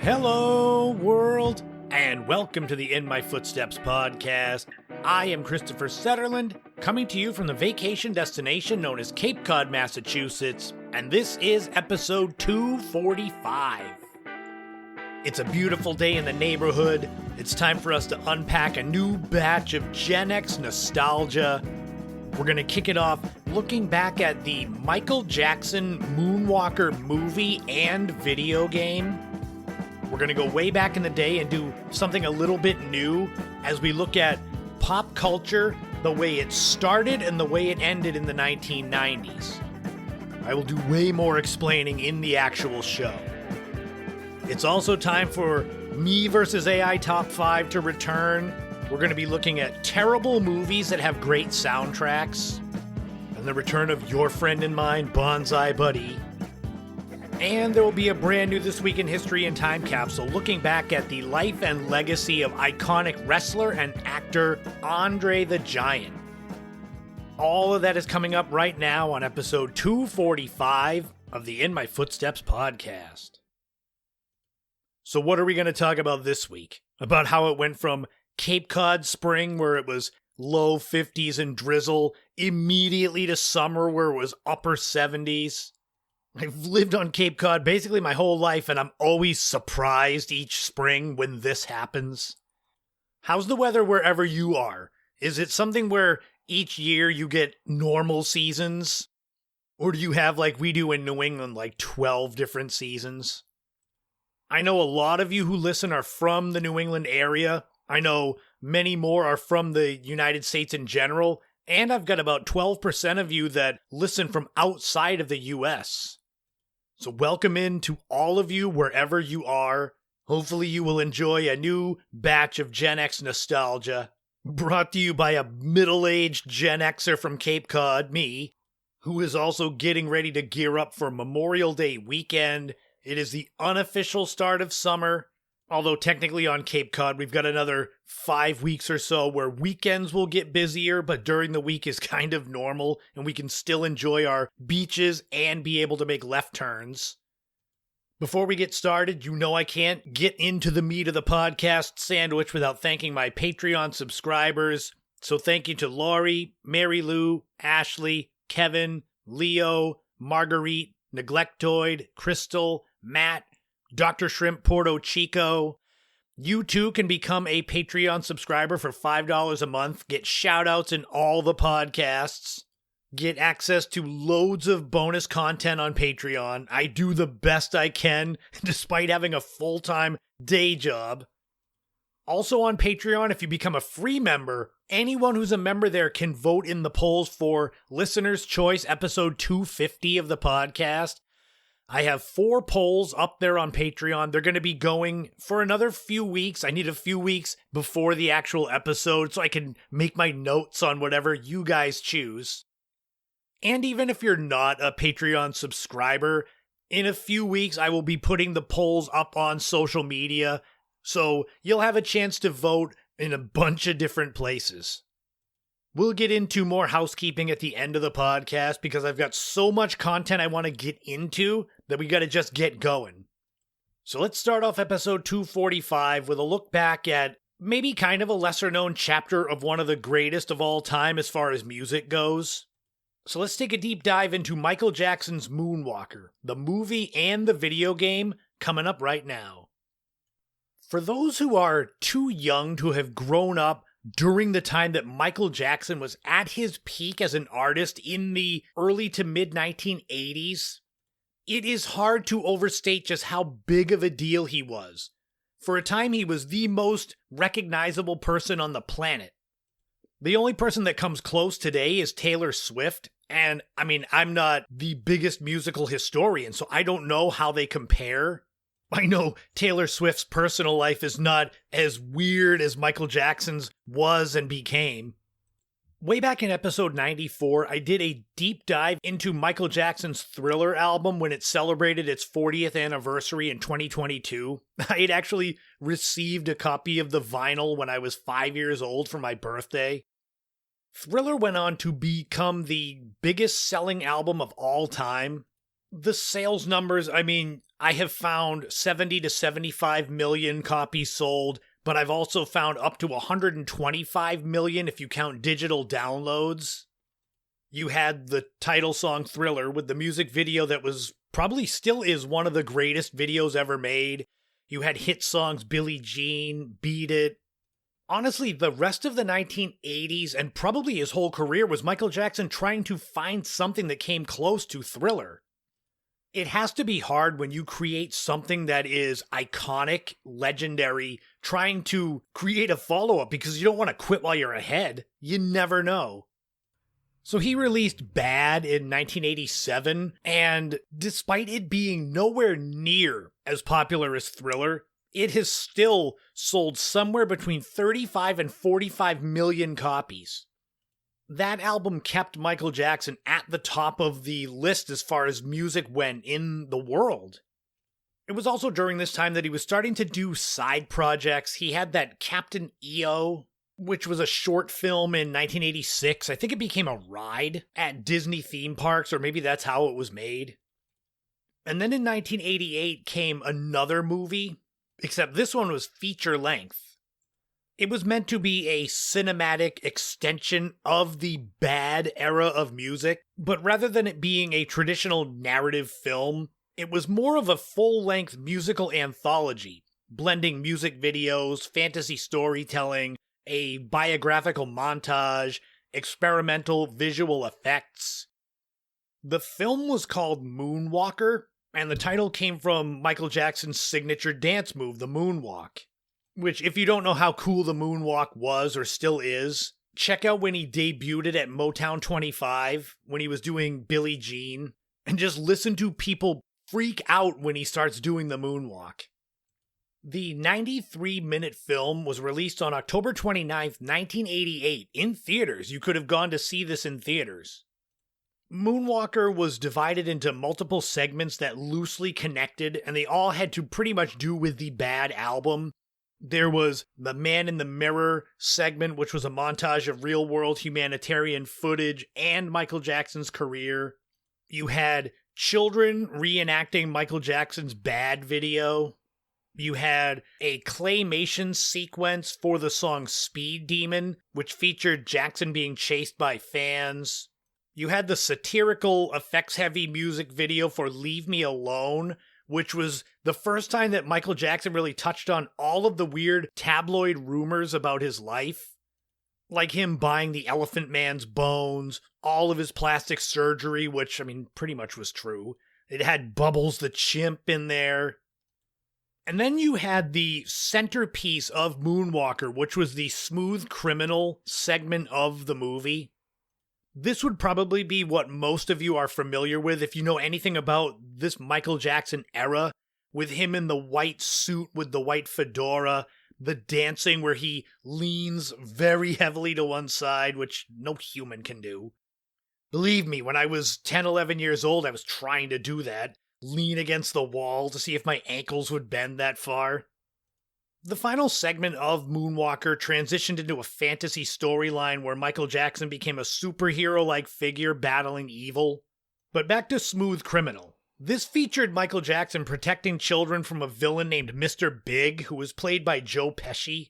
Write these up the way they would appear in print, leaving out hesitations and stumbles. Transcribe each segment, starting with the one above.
Hello, world, and welcome to the In My Footsteps podcast. I am Christopher Setterland, coming to you from the vacation destination known as Cape Cod, Massachusetts, and this is episode 245. It's a beautiful day in the neighborhood. It's time for us to unpack a new batch of GenX nostalgia. We're going to kick it off looking back at the Michael Jackson Moonwalker movie and video game. We're going to go way back in the day and do something a little bit new as we look at pop culture, the way it started and the way it ended in the 1990s. I will do way more explaining in the actual show. It's also time for Me vs. AI Top 5 to return. We're going to be looking at terrible movies that have great soundtracks, and the return of your friend and mine, Bonzi Buddy. And there will be a brand new This Week in History and Time capsule looking back at the life and legacy of iconic wrestler and actor Andre the Giant. All of that is coming up right now on episode 245 of the In My Footsteps podcast. So what are we going to talk about this week? About how it went from Cape Cod spring, where it was low 50s and drizzle, immediately to summer, where it was upper 70s. I've lived on Cape Cod basically my whole life, and I'm always surprised each spring when this happens. How's the weather wherever you are? Is it something where each year you get normal seasons? Or do you have, like we do in New England, like 12 different seasons? I know a lot of you who listen are from the New England area. I know many more are from the United States in general. And I've got about 12% of you that listen from outside of the US. So welcome in to all of you wherever you are. Hopefully you will enjoy a new batch of GenX nostalgia, brought to you by a middle-aged Gen Xer from Cape Cod, me, who is also getting ready to gear up for Memorial Day weekend. It is the unofficial start of summer, although technically on Cape Cod we've got another 5 weeks or so where weekends will get busier, but during the week is kind of normal, and we can still enjoy our beaches and be able to make left turns. Before we get started, you know I can't get into the meat of the podcast sandwich without thanking my Patreon subscribers. So thank you to Laurie, Mary Lou, Ashley, Kevin, Leo, Marguerite, Neglectoid, Crystal, Matt, Dr. Shrimp Porto Chico. You too can become a Patreon subscriber for $5 a month, get shoutouts in all the podcasts, get access to loads of bonus content on Patreon. I do the best I can, despite having a full-time day job. Also on Patreon, if you become a free member, anyone who's a member there can vote in the polls for Listener's Choice episode 250 of the podcast. I have 4 polls up there on Patreon. They're going to be going for another few weeks. I need a few weeks before the actual episode so I can make my notes on whatever you guys choose. And even if you're not a Patreon subscriber, in a few weeks I will be putting the polls up on social media, so you'll have a chance to vote in a bunch of different places. We'll get into more housekeeping at the end of the podcast because I've got so much content I want to get into that we got to just get going. So let's start off episode 245 with a look back at maybe kind of a lesser known chapter of one of the greatest of all time as far as music goes. So let's take a deep dive into Michael Jackson's Moonwalker, the movie and the video game, coming up right now. For those who are too young to have grown up during the time that Michael Jackson was at his peak as an artist in the early to mid 1980s, it is hard to overstate just how big of a deal he was. For a time, he was the most recognizable person on the planet. The only person that comes close today is Taylor Swift, and I mean, I'm not the biggest musical historian, so I don't know how they compare. I know Taylor Swift's personal life is not as weird as Michael Jackson's was and became. Way back in episode 94, I did a deep dive into Michael Jackson's Thriller album when it celebrated its 40th anniversary in 2022. I had actually received a copy of the vinyl when I was 5 years old for my birthday. Thriller went on to become the biggest selling album of all time. The sales numbers, I have found 70 to 75 million copies sold, but I've also found up to 125 million if you count digital downloads. You had the title song Thriller with the music video that was probably still is one of the greatest videos ever made. You had hit songs Billie Jean, Beat It. Honestly, the rest of the 1980s and probably his whole career was Michael Jackson trying to find something that came close to Thriller. It has to be hard when you create something that is iconic, legendary, trying to create a follow-up because you don't want to quit while you're ahead. You never know. So he released Bad in 1987, and despite it being nowhere near as popular as Thriller, it has still sold somewhere between 35 and 45 million copies. That album kept Michael Jackson at the top of the list as far as music went in the world. It was also during this time that he was starting to do side projects. He had that Captain EO, which was a short film in 1986. I think it became a ride at Disney theme parks, or maybe that's how it was made. And then in 1988 came another movie, except this one was feature length. It was meant to be a cinematic extension of the Bad era of music, but rather than it being a traditional narrative film, it was more of a full-length musical anthology, blending music videos, fantasy storytelling, a biographical montage, experimental visual effects. The film was called Moonwalker, and the title came from Michael Jackson's signature dance move, the moonwalk. Which, if you don't know how cool the moonwalk was or still is, check out when he debuted it at Motown 25, when he was doing Billie Jean, and just listen to people freak out when he starts doing the moonwalk. The 93-minute film was released on October 29th, 1988, in theaters. You could have gone to see this in theaters. Moonwalker was divided into multiple segments that loosely connected, and they all had to pretty much do with the Bad album. There was the Man in the Mirror segment, which was a montage of real-world humanitarian footage and Michael Jackson's career. You had children reenacting Michael Jackson's Bad video. You had a claymation sequence for the song Speed Demon, which featured Jackson being chased by fans. You had the satirical, effects-heavy music video for Leave Me Alone, which was the first time that Michael Jackson really touched on all of the weird tabloid rumors about his life. Like him buying the Elephant Man's bones, all of his plastic surgery, which, pretty much was true. It had Bubbles the Chimp in there. And then you had the centerpiece of Moonwalker, which was the Smooth Criminal segment of the movie. This would probably be what most of you are familiar with if you know anything about this Michael Jackson era, with him in the white suit with the white fedora, the dancing where he leans very heavily to one side, which no human can do. Believe me, when I was 10, 11 years old, I was trying to do that, lean against the wall to see if my ankles would bend that far. The final segment of Moonwalker transitioned into a fantasy storyline where Michael Jackson became a superhero-like figure battling evil. But back to Smooth Criminal. This featured Michael Jackson protecting children from a villain named Mr. Big, who was played by Joe Pesci.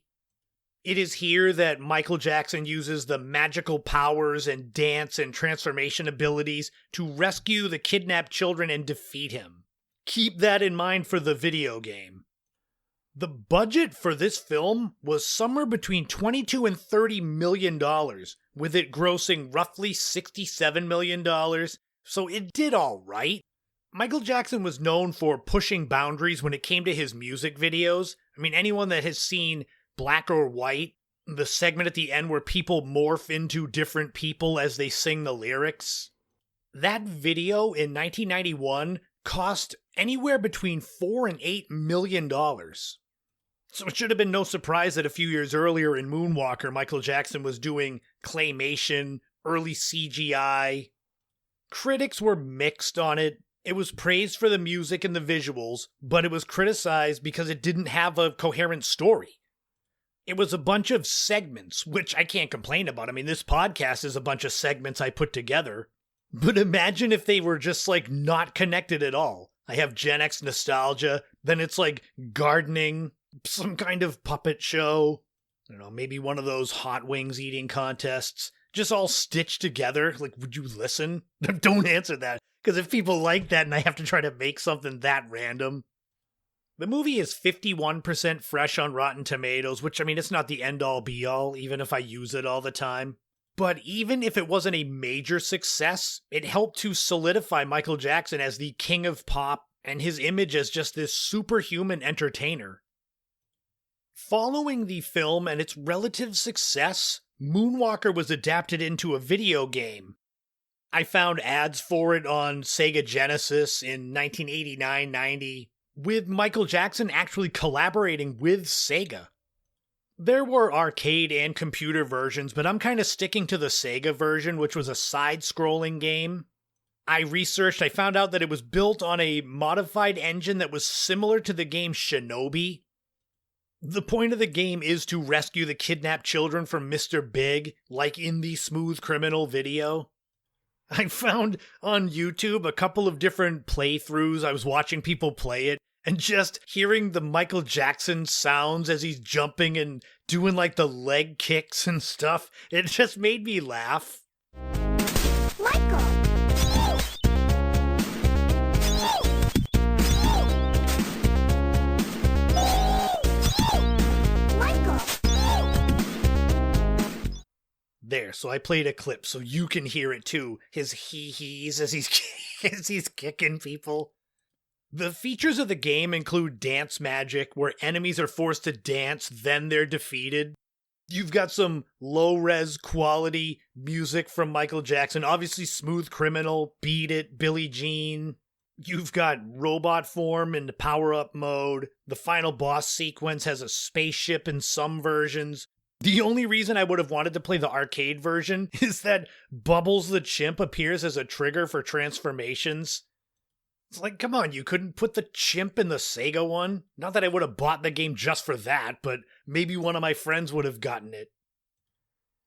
It is here that Michael Jackson uses the magical powers and dance and transformation abilities to rescue the kidnapped children and defeat him. Keep that in mind for the video game. The budget for this film was somewhere between $22 and $30 million, with it grossing roughly $67 million, so it did all right. Michael Jackson was known for pushing boundaries when it came to his music videos. Anyone that has seen Black or White, the segment at the end where people morph into different people as they sing the lyrics, that video in 1991 cost anywhere between $4 and $8 million. So it should have been no surprise that a few years earlier in Moonwalker, Michael Jackson was doing claymation, early CGI. Critics were mixed on it. It was praised for the music and the visuals, but it was criticized because it didn't have a coherent story. It was a bunch of segments, which I can't complain about. This podcast is a bunch of segments I put together. But imagine if they were just like not connected at all. I have GenX nostalgia, then it's like gardening, some kind of puppet show. I don't know, maybe one of those hot wings eating contests, just all stitched together. Like, would you listen? Don't answer that, because if people like that and I have to try to make something that random. The movie is 51% fresh on Rotten Tomatoes, which, I mean, it's not the end-all be-all, even if I use it all the time. But even if it wasn't a major success, it helped to solidify Michael Jackson as the king of pop and his image as just this superhuman entertainer. Following the film and its relative success, Moonwalker was adapted into a video game. I found ads for it on Sega Genesis in 1989-90, with Michael Jackson actually collaborating with Sega. There were arcade and computer versions, but I'm kind of sticking to the Sega version, which was a side-scrolling game. I found out that it was built on a modified engine that was similar to the game Shinobi. The point of the game is to rescue the kidnapped children from Mr. Big, like in the Smooth Criminal video. I found on YouTube a couple of different playthroughs. I was watching people play it, and just hearing the Michael Jackson sounds as he's jumping and doing like the leg kicks and stuff, it just made me laugh. Michael! There, so I played a clip so you can hear it too. His hee-hees as he's kicking people. The features of the game include dance magic, where enemies are forced to dance, then they're defeated. You've got some low-res quality music from Michael Jackson, obviously Smooth Criminal, Beat It, Billie Jean. You've got robot form in the power-up mode. The final boss sequence has a spaceship in some versions. The only reason I would have wanted to play the arcade version is that Bubbles the Chimp appears as a trigger for transformations. It's like, come on, you couldn't put the chimp in the Sega one? Not that I would have bought the game just for that, but maybe one of my friends would have gotten it.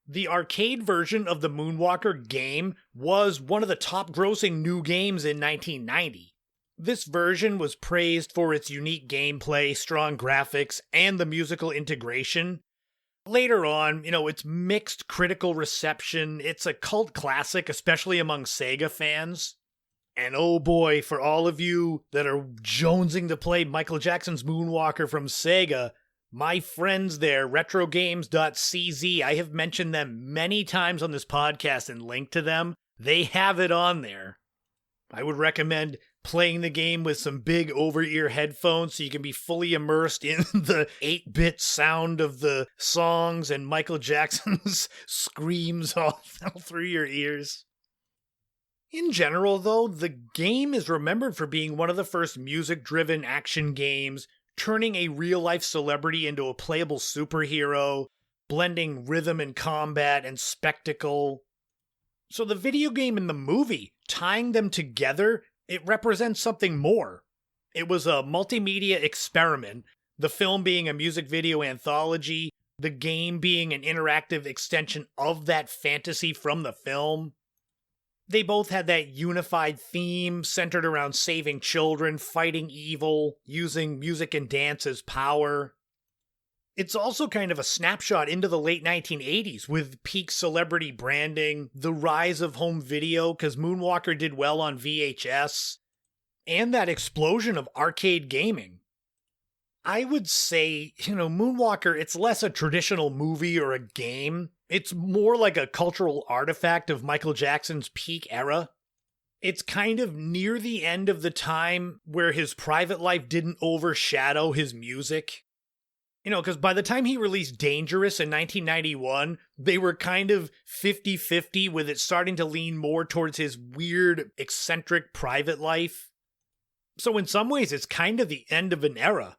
The arcade version of the Moonwalker game was one of the top grossing new games in 1990. This version was praised for its unique gameplay, strong graphics, and the musical integration. Later on, it's mixed critical reception. It's a cult classic, especially among Sega fans. And oh boy, for all of you that are jonesing to play Michael Jackson's Moonwalker from Sega, my friends there, retrogames.cz, I have mentioned them many times on this podcast and linked to them. They have it on there. I would recommend playing the game with some big over-ear headphones so you can be fully immersed in the 8-bit sound of the songs and Michael Jackson's screams all through your ears. In general, though, the game is remembered for being one of the first music-driven action games, turning a real-life celebrity into a playable superhero, blending rhythm and combat and spectacle. So the video game and the movie, tying them together, it represents something more. It was a multimedia experiment, the film being a music video anthology, the game being an interactive extension of that fantasy from the film. They both had that unified theme centered around saving children, fighting evil, using music and dance as power. It's also kind of a snapshot into the late 1980s with peak celebrity branding, the rise of home video because Moonwalker did well on VHS, and that explosion of arcade gaming. I would say, Moonwalker, it's less a traditional movie or a game. It's more like a cultural artifact of Michael Jackson's peak era. It's kind of near the end of the time where his private life didn't overshadow his music. Because by the time he released Dangerous in 1991, they were kind of 50-50 with it starting to lean more towards his weird, eccentric private life. So in some ways, it's kind of the end of an era.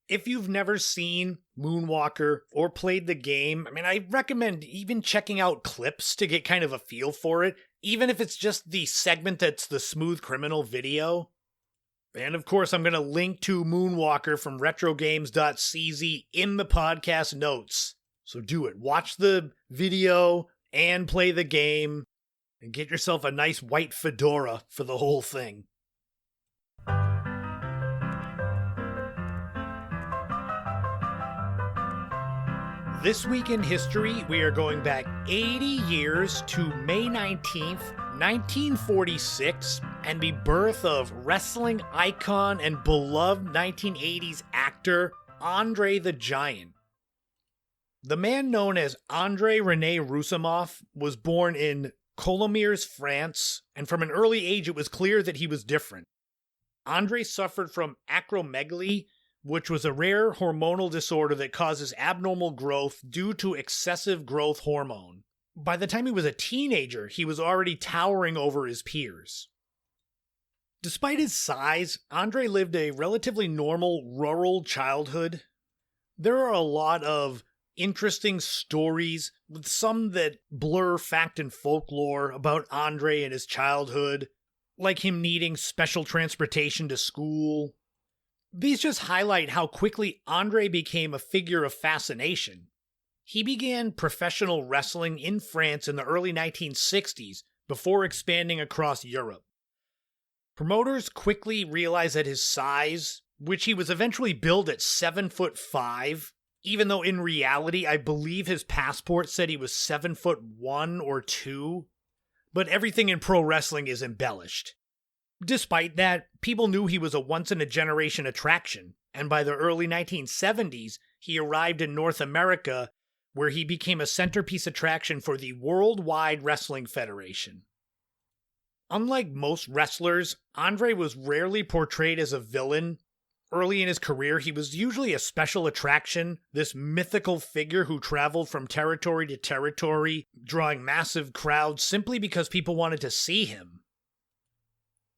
If you've never seen Moonwalker or played the game, I recommend even checking out clips to get kind of a feel for it, even if it's just the segment that's the Smooth Criminal video. And of course, I'm going to link to Moonwalker from retrogames.cz in the podcast notes. So do it. Watch the video and play the game. And get yourself a nice white fedora for the whole thing. This week in history, we are going back 80 years to May 19th, 1946, and the birth of wrestling icon and beloved 1980s actor Andre the Giant. The man known as Andre Rene Roussimoff was born in Colomiers, France, and from an early age it was clear that he was different. Andre suffered from acromegaly, which was a rare hormonal disorder that causes abnormal growth due to excessive growth hormone. By the time he was a teenager, he was already towering over his peers. Despite his size, Andre lived a relatively normal rural childhood. There are a lot of interesting stories, with some that blur fact and folklore about Andre and his childhood, like him needing special transportation to school. These just highlight how quickly Andre became a figure of fascination. He began professional wrestling in France in the early 1960s before expanding across Europe. Promoters quickly realized that his size, which he was eventually billed at 7'5", even though in reality I believe his passport said he was 7'1" or 2, but everything in pro wrestling is embellished. Despite that, people knew he was a once-in-a-generation attraction, and by the early 1970s, he arrived in North America, where he became a centerpiece attraction for the Worldwide Wrestling Federation. Unlike most wrestlers, Andre was rarely portrayed as a villain. Early in his career, he was usually a special attraction, this mythical figure who traveled from territory to territory, drawing massive crowds simply because people wanted to see him.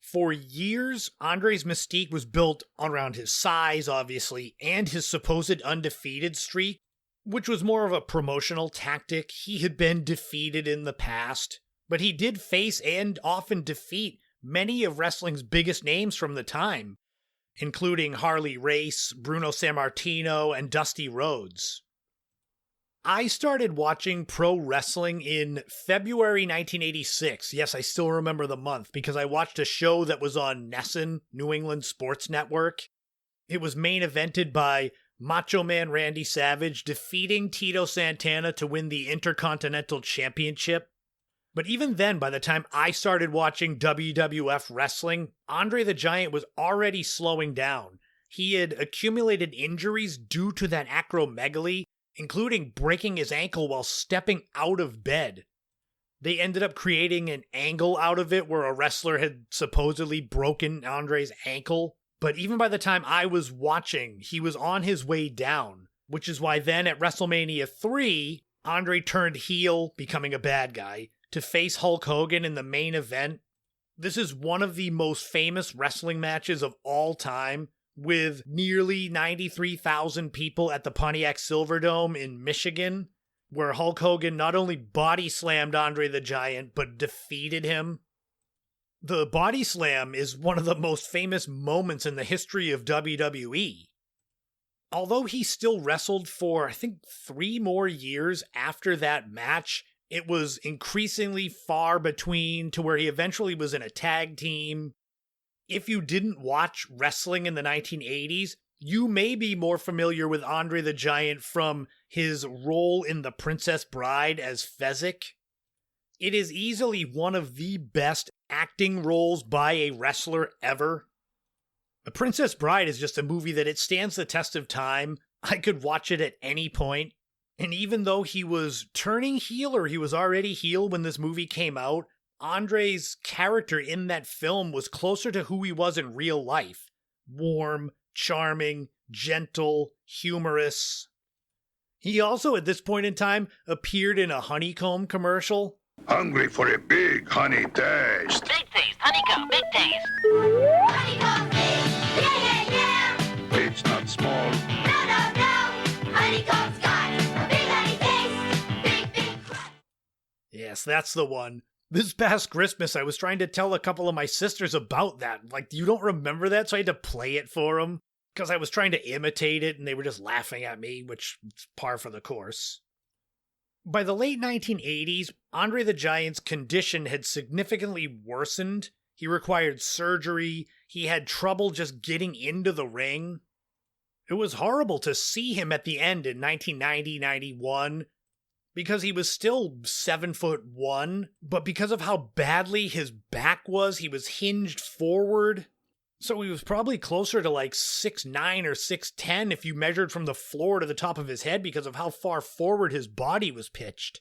For years, Andre's mystique was built around his size, obviously, and his supposed undefeated streak, which was more of a promotional tactic. He had been defeated in the past, but he did face and often defeat many of wrestling's biggest names from the time, including Harley Race, Bruno Sammartino, and Dusty Rhodes. I started watching pro wrestling in February 1986. Yes, I still remember the month because I watched a show that was on NESN, New England Sports Network. It was main evented by Macho Man Randy Savage defeating Tito Santana to win the Intercontinental Championship. But even then, by the time I started watching WWF wrestling, Andre the Giant was already slowing down. He had accumulated injuries due to that acromegaly, including breaking his ankle while stepping out of bed. They ended up creating an angle out of it where a wrestler had supposedly broken Andre's ankle. But even by the time I was watching, he was on his way down, which is why then at WrestleMania 3, Andre turned heel, becoming a bad guy, to face Hulk Hogan in the main event. This is one of the most famous wrestling matches of all time, with nearly 93,000 people at the Pontiac Silverdome in Michigan, where Hulk Hogan not only body slammed Andre the Giant, but defeated him. The body slam is one of the most famous moments in the history of WWE. Although he still wrestled for, I think, 3 more years after that match, it was increasingly far between to where he eventually was in a tag team. If you didn't watch wrestling in the 1980s, you may be more familiar with Andre the Giant from his role in The Princess Bride as Fezzik. It is easily one of the best acting roles by a wrestler ever. The Princess Bride is just a movie that it stands the test of time. I could watch it at any point. And even though he was turning heel, or he was already heel when this movie came out, Andre's character in that film was closer to who he was in real life. Warm, charming, gentle, humorous. He also, at this point in time, appeared in a honeycomb commercial. Hungry for a big honey taste. Big taste, honeycomb, big taste. Honeycomb taste, yeah, yeah, yeah. It's not small. No, no, no. Honeycomb's got a big honey taste. Big, big crunch. Yes, that's the one. This past Christmas, I was trying to tell a couple of my sisters about that. Like, you don't remember that? So I had to play it for them. Because I was trying to imitate it, and they were just laughing at me, which is par for the course. By the late 1980s, Andre the Giant's condition had significantly worsened. He required surgery. He had trouble just getting into the ring. It was horrible to see him at the end in 1990-91 because he was still 7'1", but because of how badly his back was, he was hinged forward. So he was probably closer to like 6'9" or 6'10" if you measured from the floor to the top of his head because of how far forward his body was pitched.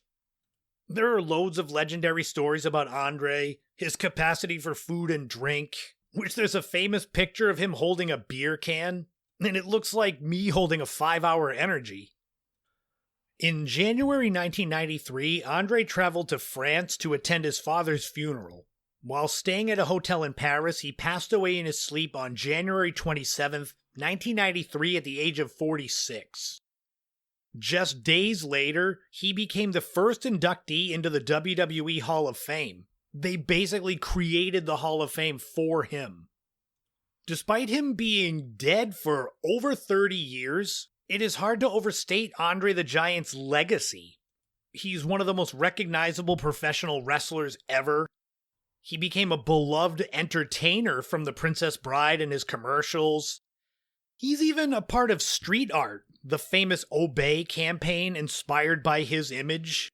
There are loads of legendary stories about Andre, his capacity for food and drink, which there's a famous picture of him holding a beer can, and it looks like me holding a 5-hour energy. In January 1993, Andre traveled to France to attend his father's funeral. While staying at a hotel in Paris, he passed away in his sleep on January 27, 1993 at the age of 46. Just days later, he became the first inductee into the WWE Hall of Fame. They basically created the Hall of Fame for him. Despite him being dead for over 30 years, it is hard to overstate Andre the Giant's legacy. He's one of the most recognizable professional wrestlers ever. He became a beloved entertainer from The Princess Bride and his commercials. He's even a part of street art, the famous Obey campaign inspired by his image.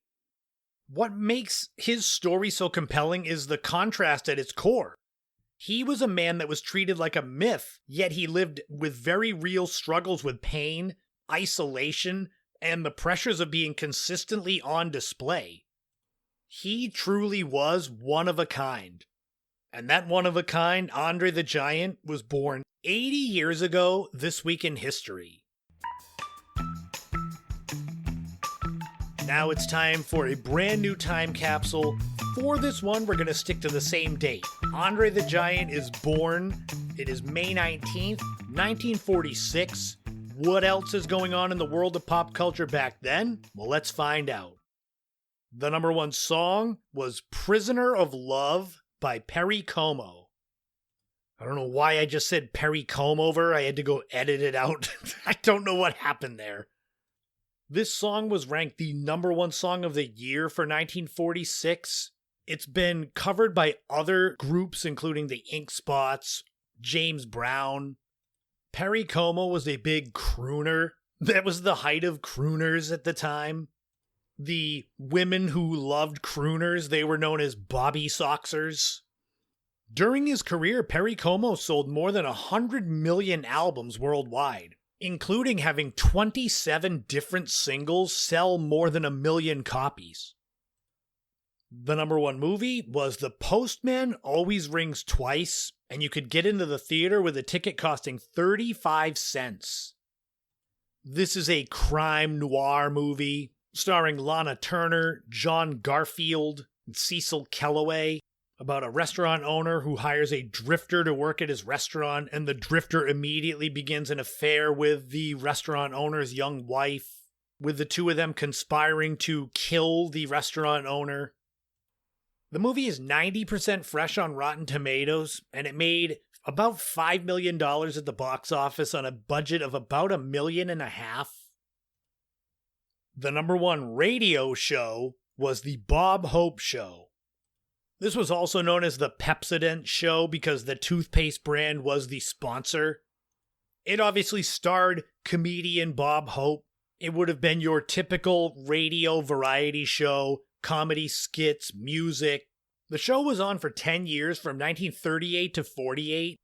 What makes his story so compelling is the contrast at its core. He was a man that was treated like a myth, yet he lived with very real struggles with pain, isolation, and the pressures of being consistently on display. He truly was one of a kind. And that one of a kind, Andre the Giant, was born 80 years ago this week in history. Now it's time for a brand new time capsule. For this one, we're going to stick to the same date. Andre the Giant is born. It is May 19th, 1946. What else is going on in the world of pop culture back then? Well, let's find out. The number one song was Prisoner of Love by Perry Como. I don't know why I just said Perry Como-over. I had to go edit it out. I don't know what happened there. This song was ranked the number one song of the year for 1946. It's been covered by other groups, including the Ink Spots, James Brown. Perry Como was a big crooner. That was the height of crooners at the time. The women who loved crooners, they were known as Bobby Soxers. During his career, Perry Como sold more than 100 million albums worldwide, including having 27 different singles sell more than 1 million copies. The number one movie was The Postman Always Rings Twice, and you could get into the theater with a ticket costing 35 cents. This is a crime noir movie starring Lana Turner, John Garfield, and Cecil Kellaway, about a restaurant owner who hires a drifter to work at his restaurant, and the drifter immediately begins an affair with the restaurant owner's young wife, with the two of them conspiring to kill the restaurant owner. The movie is 90% fresh on Rotten Tomatoes, and it made about $5 million at the box office on a budget of about $1.5 million. The number one radio show was The Bob Hope Show. This was also known as the Pepsodent Show because the toothpaste brand was the sponsor. It obviously starred comedian Bob Hope. It would have been your typical radio variety show, comedy skits, music. The show was on for 10 years from 1938 to 48.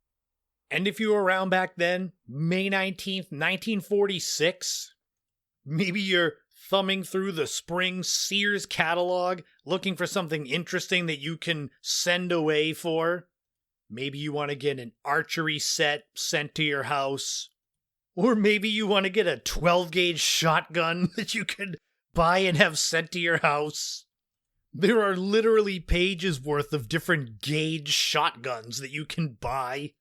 And if you were around back then, May 19th, 1946, maybe you're thumbing through the spring Sears catalog, looking for something interesting that you can send away for. Maybe you want to get an archery set sent to your house. Or maybe you want to get a 12-gauge shotgun that you could buy and have sent to your house. There are literally pages worth of different gauge shotguns that you can buy.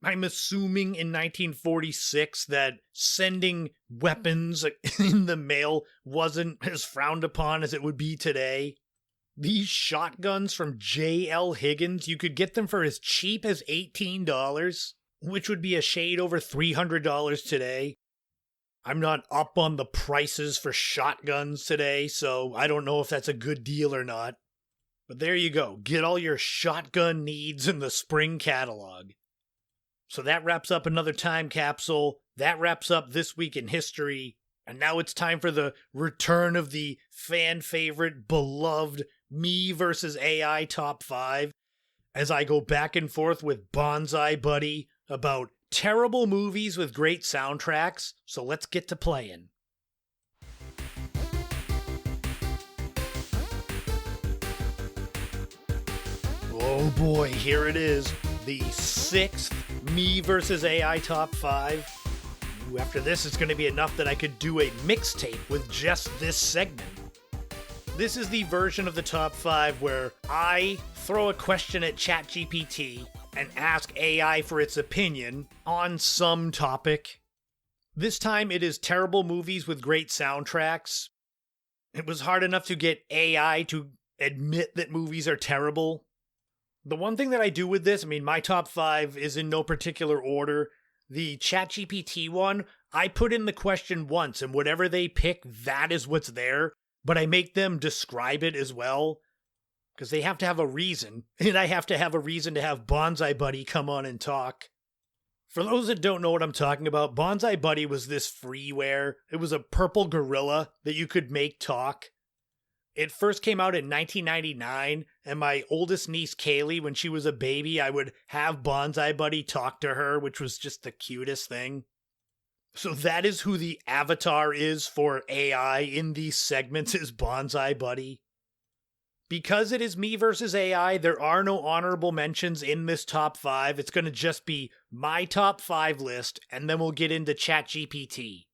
I'm assuming in 1946 that sending weapons in the mail wasn't as frowned upon as it would be today. These shotguns from J.L. Higgins, you could get them for as cheap as $18, which would be a shade over $300 today. I'm not up on the prices for shotguns today, so I don't know if that's a good deal or not. But there you go. Get all your shotgun needs in the spring catalog. So that wraps up another time capsule. That wraps up This Week in History. And now it's time for the return of the fan favorite, beloved Me versus AI Top 5, as I go back and forth with Bonzi Buddy about terrible movies with great soundtracks. So let's get to playing. Oh boy, here it is. The 6th Me versus AI Top 5. Ooh, after this, it's going to be enough that I could do a mixtape with just this segment. This is the version of the top 5 where I throw a question at ChatGPT and ask AI for its opinion on some topic. This time it is terrible movies with great soundtracks. It was hard enough to get AI to admit that movies are terrible. The one thing that I do with this, my top 5 is in no particular order. The ChatGPT one, I put in the question once, and whatever they pick, that is what's there. But I make them describe it as well, because they have to have a reason, and I have to have a reason to have Bonzi Buddy come on and talk. For those that don't know what I'm talking about, Bonzi Buddy was this freeware. It was a purple gorilla that you could make talk. It first came out in 1999, and my oldest niece Kaylee, when she was a baby, I would have Bonzi Buddy talk to her, which was just the cutest thing. So that is who the avatar is for AI in these segments, is Bonzi Buddy. Because it is me versus AI, there are no honorable mentions in this top 5. It's going to just be my top 5 list, and then we'll get into ChatGPT.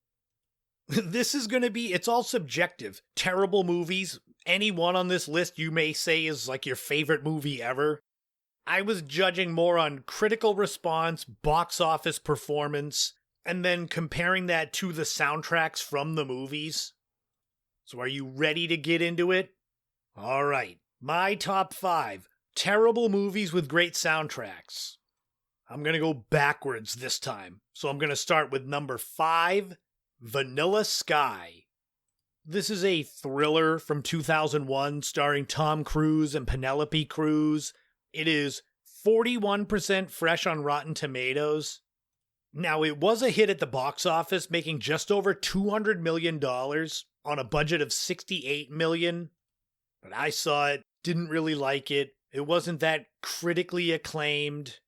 This is going to be, it's all subjective. Terrible movies. Any one on this list you may say is like your favorite movie ever. I was judging more on critical response, box office performance, and then comparing that to the soundtracks from the movies. So are you ready to get into it? All right. My top 5 terrible movies with great soundtracks. I'm going to go backwards this time. So I'm going to start with number 5, Vanilla Sky. This is a thriller from 2001 starring Tom Cruise and Penelope Cruz. It is 41% fresh on Rotten Tomatoes. Now, it was a hit at the box office, making just over $200 million on a budget of $68 million. But I saw it, didn't really like it. It wasn't that critically acclaimed.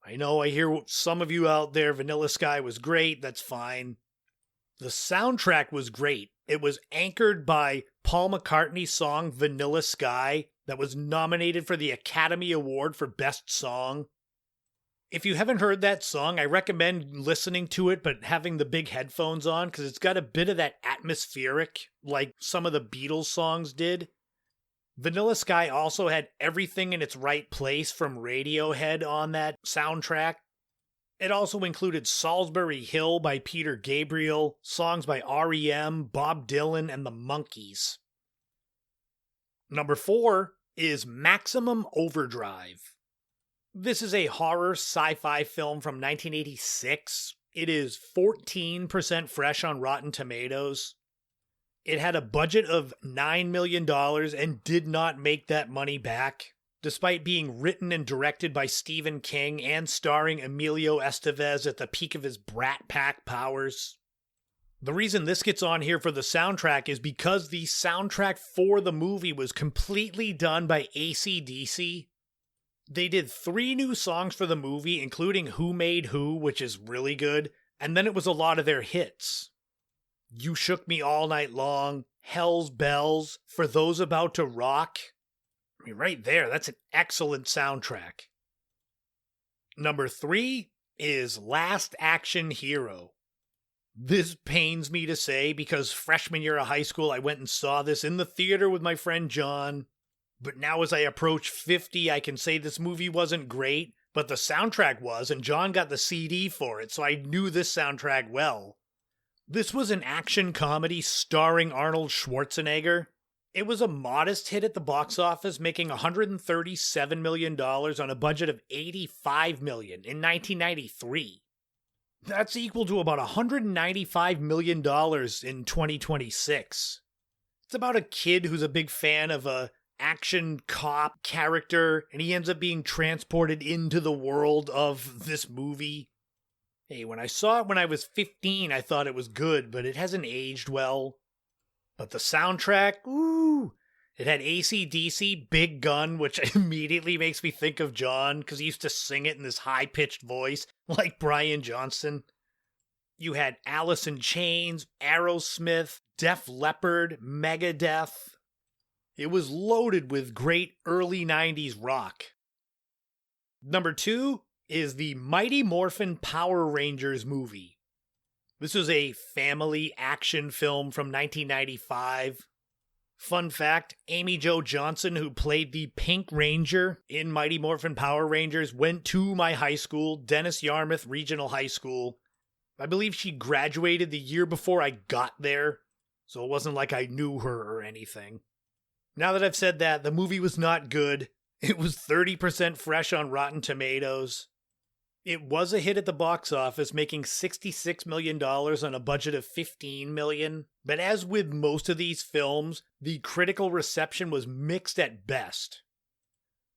I know I hear some of you out there, Vanilla Sky was great, that's fine. The soundtrack was great. It was anchored by Paul McCartney's song Vanilla Sky that was nominated for the Academy Award for Best Song. If you haven't heard that song, I recommend listening to it but having the big headphones on, because it's got a bit of that atmospheric like some of the Beatles songs did. Vanilla Sky also had Everything in Its Right Place from Radiohead on that soundtrack. It also included Salisbury Hill by Peter Gabriel, songs by R.E.M., Bob Dylan, and the Monkees. Number 4 is Maximum Overdrive. This is a horror sci-fi film from 1986. It is 14% fresh on Rotten Tomatoes. It had a budget of $9 million and did not make that money back, despite being written and directed by Stephen King and starring Emilio Estevez at the peak of his Brat Pack powers. The reason this gets on here for the soundtrack is because the soundtrack for the movie was completely done by AC/DC. They did 3 new songs for the movie, including Who Made Who, which is really good, and then it was a lot of their hits. You Shook Me All Night Long, Hell's Bells, For Those About to Rock. Right there, that's an excellent soundtrack. Number 3 is Last Action Hero. This pains me to say because freshman year of high school I went and saw this in the theater with my friend John. But now as I approach 50, I can say this movie wasn't great, but the soundtrack was, and John got the CD for it, so I knew this soundtrack well. This was an action comedy starring Arnold Schwarzenegger. It was a modest hit at the box office, making $137 million on a budget of $85 million in 1993. That's equal to about $195 million in 2026. It's about a kid who's a big fan of a action cop character, and he ends up being transported into the world of this movie. Hey, when I saw it when I was 15, I thought it was good, but it hasn't aged well. But the soundtrack, ooh, it had AC/DC, Big Gun, which immediately makes me think of John, because he used to sing it in this high-pitched voice, like Brian Johnson. You had Alice in Chains, Aerosmith, Def Leppard, Megadeth. It was loaded with great early 90s rock. Number 2 is the Mighty Morphin Power Rangers movie. This was a family action film from 1995. Fun fact, Amy Jo Johnson, who played the Pink Ranger in Mighty Morphin Power Rangers, went to my high school, Dennis Yarmouth Regional High School. I believe she graduated the year before I got there, so it wasn't like I knew her or anything. Now that I've said that, the movie was not good. It was 30% fresh on Rotten Tomatoes. It was a hit at the box office, making $66 million on a budget of $15 million. But as with most of these films, the critical reception was mixed at best.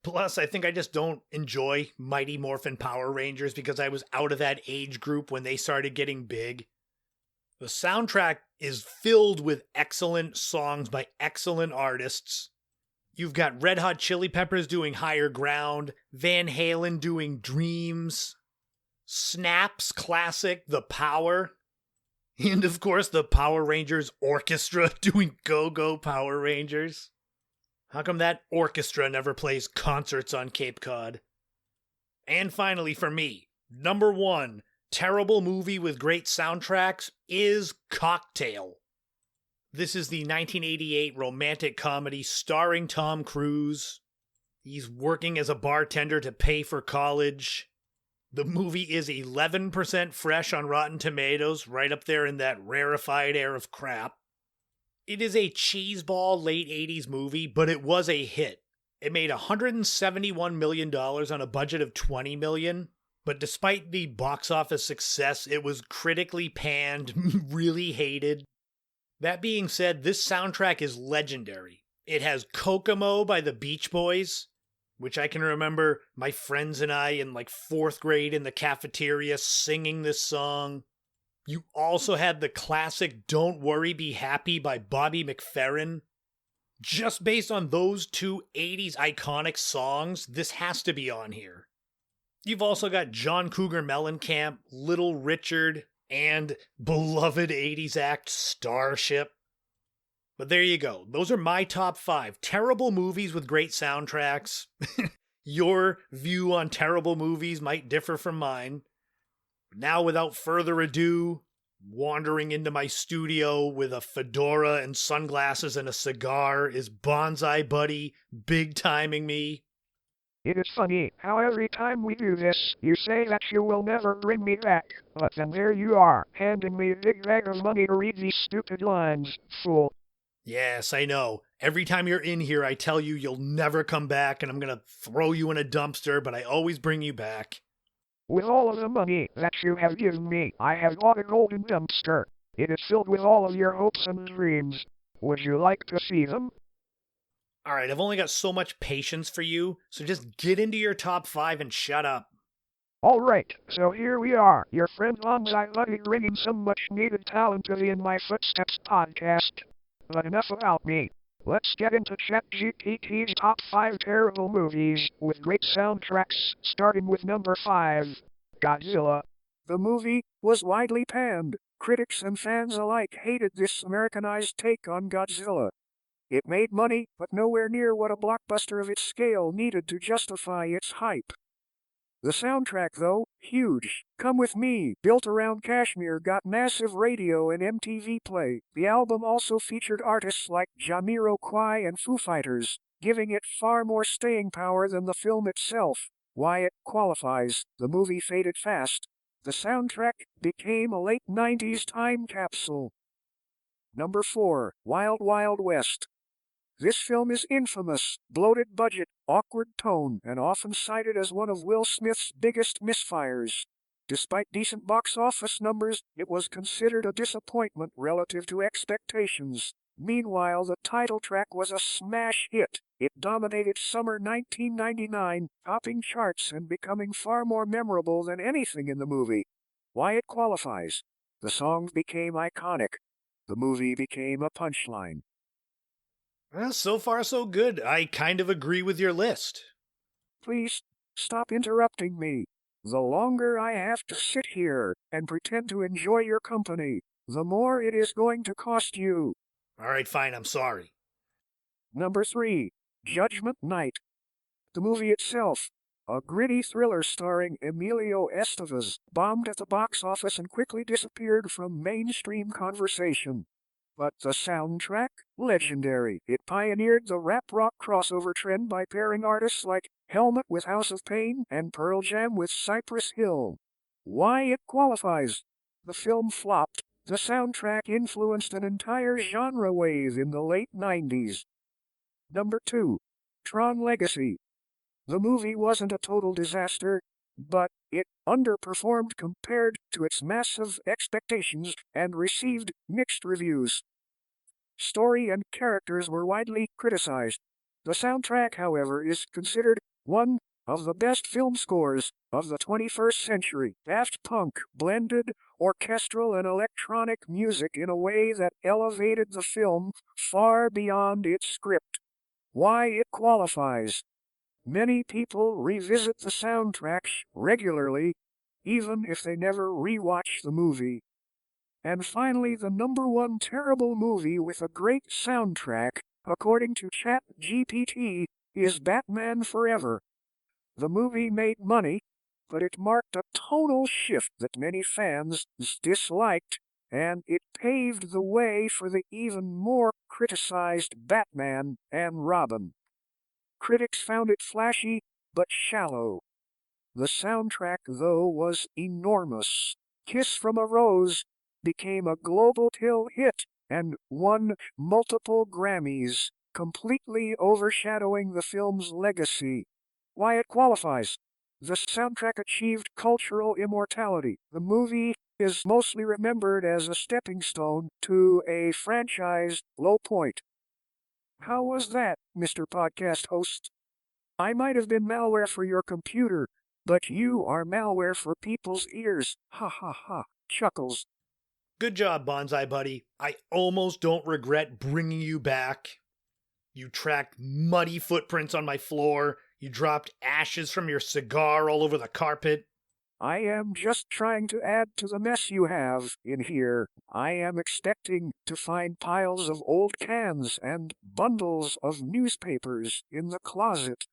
Plus, I think I just don't enjoy Mighty Morphin Power Rangers because I was out of that age group when they started getting big. The soundtrack is filled with excellent songs by excellent artists. You've got Red Hot Chili Peppers doing Higher Ground, Van Halen doing Dreams, Snap's classic The Power, and of course the Power Rangers Orchestra doing Go Go Power Rangers. How come that orchestra never plays concerts on Cape Cod? And finally for me, number 1, terrible movie with great soundtracks is Cocktail. This is the 1988 romantic comedy starring Tom Cruise. He's working as a bartender to pay for college. The movie is 11% fresh on Rotten Tomatoes, right up there in that rarefied air of crap. It is a cheeseball late 80s movie, but it was a hit. It made $171 million on a budget of $20 million. But despite the box office success, it was critically panned, really hated. That being said, this soundtrack is legendary. It has Kokomo by the Beach Boys, which I can remember my friends and I in like 4th grade in the cafeteria singing this song. You also had the classic Don't Worry, Be Happy by Bobby McFerrin. Just based on those two 80s iconic songs, this has to be on here. You've also got John Cougar Mellencamp, Little Richard, and beloved 80s act Starship. But there you go. Those are my top 5 terrible movies with great soundtracks. Your view on terrible movies might differ from mine. Now, without further ado, wandering into my studio with a fedora and sunglasses and a cigar is Bonzi Buddy, big timing me. It is funny how every time we do this, you say that you will never bring me back, but then there you are, handing me a big bag of money to read these stupid lines, fool. Yes, I know. Every time you're in here, I tell you you'll never come back and I'm gonna throw you in a dumpster, but I always bring you back. With all of the money that you have given me, I have bought a golden dumpster. It is filled with all of your hopes and dreams. Would you like to see them? Alright, I've only got so much patience for you, so just get into your top 5 and shut up. Alright, so here we are, your friend Bonzi Buddy bringing some much-needed talent to the In My Footsteps podcast. But enough about me. Let's get into ChatGPT's top 5 terrible movies with great soundtracks, starting with number 5, Godzilla. The movie was widely panned. Critics and fans alike hated this Americanized take on Godzilla. It made money, but nowhere near what a blockbuster of its scale needed to justify its hype. The soundtrack, though, huge. Come With Me, built around Kashmir, got massive radio and MTV play. The album also featured artists like Jamiroquai and Foo Fighters, giving it far more staying power than the film itself. Why it qualifies. The movie faded fast. The soundtrack became a late 90s time capsule. Number 4, Wild Wild West. This film is infamous, bloated budget, awkward tone, and often cited as one of Will Smith's biggest misfires. Despite decent box office numbers, it was considered a disappointment relative to expectations. Meanwhile, the title track was a smash hit. It dominated summer 1999, topping charts and becoming far more memorable than anything in the movie. Why it qualifies. The song became iconic. The movie became a punchline. Well, so far so good. I kind of agree with your list. Please, stop interrupting me. The longer I have to sit here and pretend to enjoy your company, the more it is going to cost you. All right, fine, I'm sorry. Number 3, Judgment Night. The movie itself, a gritty thriller starring Emilio Estevez, bombed at the box office and quickly disappeared from mainstream conversation. But the soundtrack? Legendary. It pioneered the rap-rock crossover trend by pairing artists like Helmet with House of Pain and Pearl Jam with Cypress Hill. Why it qualifies. The film flopped. The soundtrack influenced an entire genre wave in the late 90s. Number 2, Tron Legacy. The movie wasn't a total disaster, but it underperformed compared to its massive expectations and received mixed reviews. Story and characters were widely criticized. The soundtrack, however, is considered one of the best film scores of the 21st century. Daft Punk blended orchestral and electronic music in a way that elevated the film far beyond its script. Why it qualifies. Many people revisit the soundtrack regularly, even if they never rewatch the movie. And finally, the number 1 terrible movie with a great soundtrack, according to ChatGPT, is Batman Forever. The movie made money, but it marked a tonal shift that many fans disliked, and it paved the way for the even more criticized Batman and Robin. Critics found it flashy, but shallow. The soundtrack, though, was enormous. Kiss from a Rose became a global hit and won multiple Grammys, completely overshadowing the film's legacy. Why it qualifies. The soundtrack achieved cultural immortality. The movie is mostly remembered as a stepping stone to a franchise low point. How was that, Mr. Podcast Host? I might have been malware for your computer, but you are malware for people's ears. Ha ha ha. Chuckles. Good job, Bonzi Buddy. I almost don't regret bringing you back. You tracked muddy footprints on my floor. You dropped ashes from your cigar all over the carpet. I am just trying to add to the mess you have in here. I am expecting to find piles of old cans and bundles of newspapers in the closet.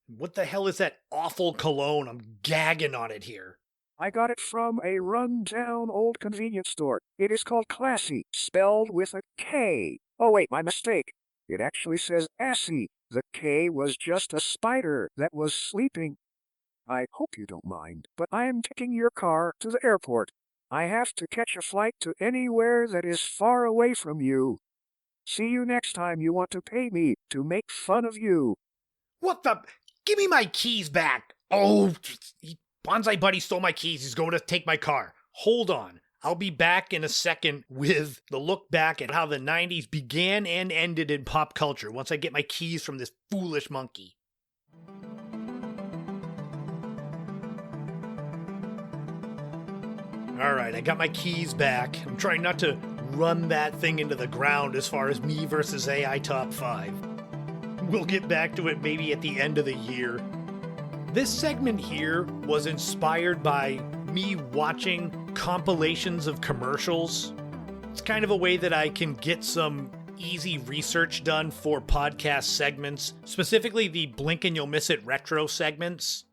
What the hell is that awful cologne? I'm gagging on it here. I got it from a run-down old convenience store. It is called Classy, spelled with a K. Oh wait, my mistake. It actually says Assy. The K was just a spider that was sleeping. I hope you don't mind, but I am taking your car to the airport. I have to catch a flight to anywhere that is far away from you. See you next time you want to pay me to make fun of you. What the? Give me my keys back. Oh, Bonzi Buddy stole my keys. He's going to take my car. Hold on. I'll be back in a second with the look back at how the 90s began and ended in pop culture once I get my keys from this foolish monkey. Alright, I got my keys back. I'm trying not to run that thing into the ground as far as me versus AI Top 5. We'll get back to it maybe at the end of the year. This segment here was inspired by me watching compilations of commercials. It's kind of a way that I can get some easy research done for podcast segments, specifically the Blink and You'll Miss It retro segments.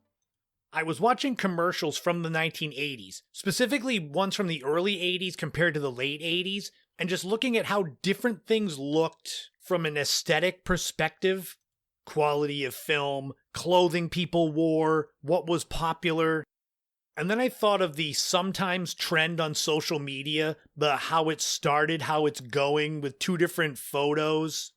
I was watching commercials from the 1980s, specifically ones from the early 80s compared to the late 80s, and just looking at how different things looked from an aesthetic perspective. Quality of film, clothing people wore, what was popular. And then I thought of the sometimes trend on social media, the how it started, how it's going with 2 different photos.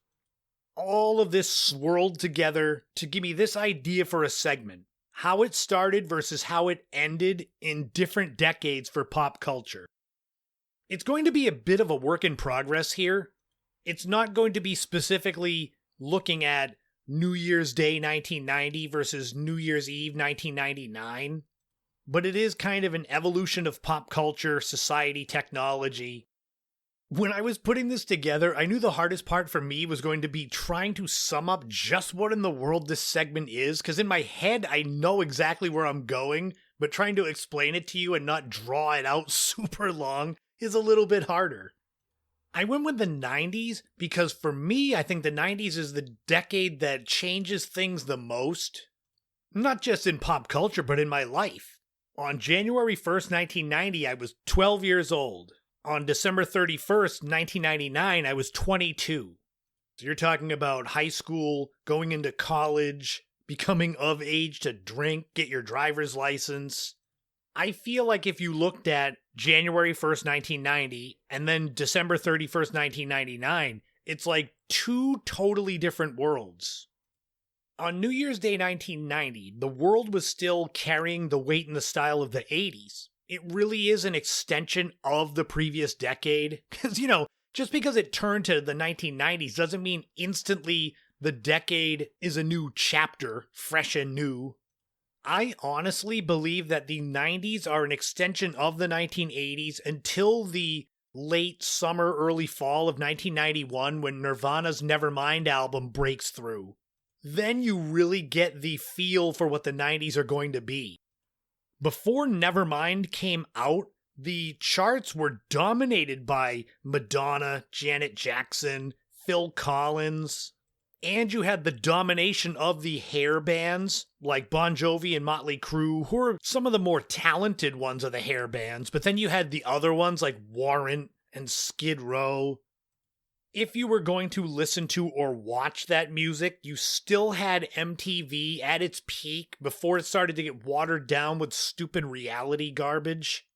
All of this swirled together to give me this idea for a segment. how it started versus how it ended in different decades for pop culture. It's going to be a bit of a work in progress here. It's not going to be specifically looking at New Year's Day 1990 versus New Year's Eve 1999, but it is kind of an evolution of pop culture, society, technology. When I was putting this together, I knew the hardest part for me was going to be trying to sum up just what in the world this segment is, because in my head I know exactly where I'm going, but trying to explain it to you and not draw it out super long is a little bit harder. I went with the 90s because for me, I think the 90s is the decade that changes things the most. Not just in pop culture, but in my life. On January 1st, 1990, I was 12 years old. On December 31st, 1999, I was 22. So you're talking about high school, going into college, becoming of age to drink, get your driver's license. I feel like if you looked at January 1st, 1990, and then December 31st, 1999, it's like two totally different worlds. On New Year's Day 1990, the world was still carrying the weight and the style of the 80s. It really is an extension of the previous decade. Because, just because it turned to the 1990s doesn't mean instantly the decade is a new chapter, fresh and new. I honestly believe that the 90s are an extension of the 1980s until the late summer, early fall of 1991 when Nirvana's Nevermind album breaks through. Then you really get the feel for what the 90s are going to be. Before Nevermind came out, the charts were dominated by Madonna, Janet Jackson, Phil Collins, and you had the domination of the hair bands like Bon Jovi and Motley Crue, who are some of the more talented ones of the hair bands, but then you had the other ones like Warrant and Skid Row. If you were going to listen to or watch that music, you still had MTV at its peak before it started to get watered down with stupid reality garbage.